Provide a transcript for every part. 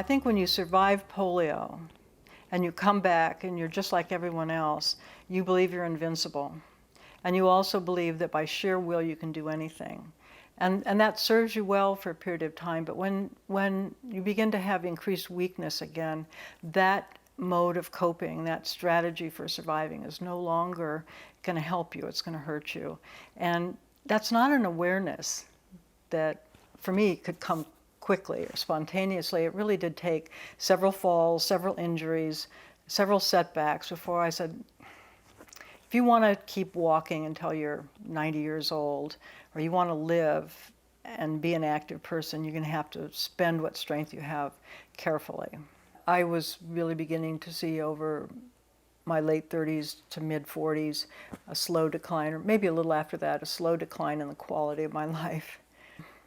I think when you survive polio and you come back and you're just like everyone else, you believe you're invincible. And you also believe that by sheer will you can do anything. And that serves you well for a period of time, but when you begin to have increased weakness again, that mode of coping, that strategy for surviving is no longer going to help you, it's going to hurt you. And that's not an awareness that, for me, could come quickly or spontaneously. It really did take several falls, several injuries, several setbacks before I said, if you want to keep walking until you're 90 years old, or you want to live and be an active person, you're going to have to spend what strength you have carefully. I was really beginning to see over my late 30s to mid 40s a slow decline, or maybe a little after that, a slow decline in the quality of my life.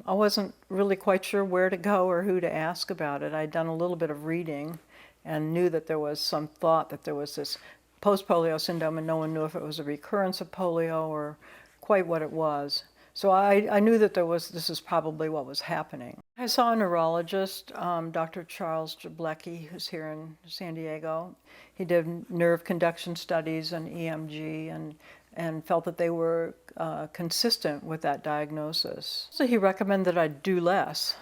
I wasn't really quite sure where to go or who to ask about it. I'd done a little bit of reading and knew that there was some thought that there was this post-polio syndrome, and no one knew if it was a recurrence of polio or quite what it was. So I knew that this is probably what was happening. I saw a neurologist, Dr. Charles Jablecki, who's here in San Diego. He did nerve conduction studies and EMG and felt that they were consistent with that diagnosis. So he recommended I do less,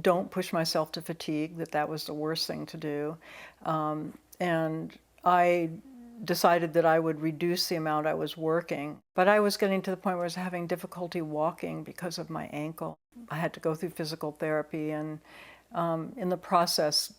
don't push myself to fatigue, that was the worst thing to do. And I decided that I would reduce the amount I was working. But I was getting to the point where I was having difficulty walking because of my ankle. I had to go through physical therapy, and in the process,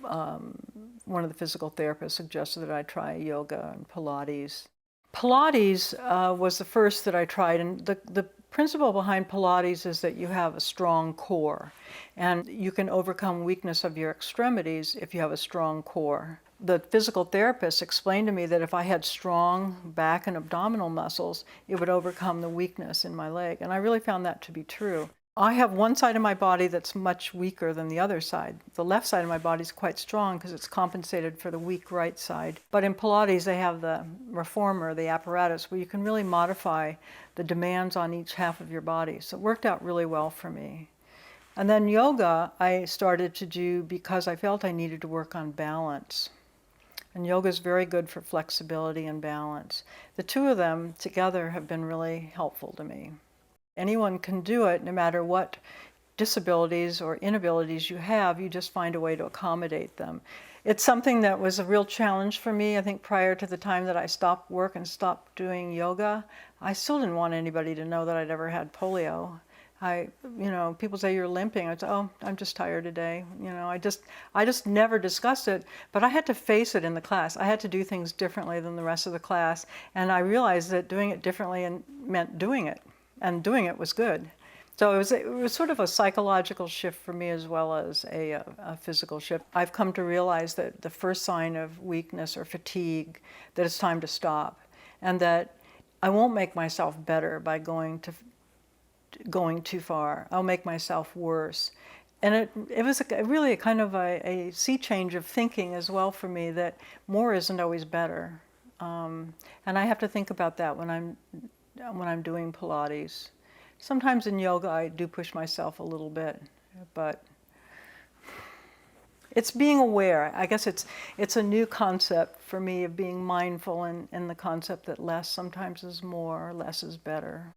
one of the physical therapists suggested that I try yoga and Pilates. Pilates was the first that I tried, and the principle behind Pilates is that you have a strong core, and you can overcome weakness of your extremities if you have a strong core. The physical therapist explained to me that if I had strong back and abdominal muscles, it would overcome the weakness in my leg, and I really found that to be true. I have one side of my body that's much weaker than the other side. The left side of my body is quite strong because it's compensated for the weak right side. But in Pilates, they have the reformer, the apparatus, where you can really modify the demands on each half of your body. So it worked out really well for me. And then yoga, I started to do because I felt I needed to work on balance. And yoga is very good for flexibility and balance. The two of them together have been really helpful to me. Anyone can do it, no matter what disabilities or inabilities you have, you just find a way to accommodate them. It's something that was a real challenge for me. I think prior to the time that I stopped work and stopped doing yoga, I still didn't want anybody to know that I'd ever had polio. People say you're limping. I say, oh, I'm just tired today. I just never discussed it, but I had to face it in the class. I had to do things differently than the rest of the class, and I realized that doing it differently meant doing it. And doing it was good. So it was sort of a psychological shift for me as well as a physical shift. I've come to realize that the first sign of weakness or fatigue, that it's time to stop, and that I won't make myself better by going too far. I'll make myself worse. And it was really a kind of a sea change of thinking as well for me, that more isn't always better. And I have to think about that when I'm doing Pilates. Sometimes in yoga I do push myself a little bit, but it's being aware. I guess it's a new concept for me of being mindful, and the concept that less sometimes is more, less is better.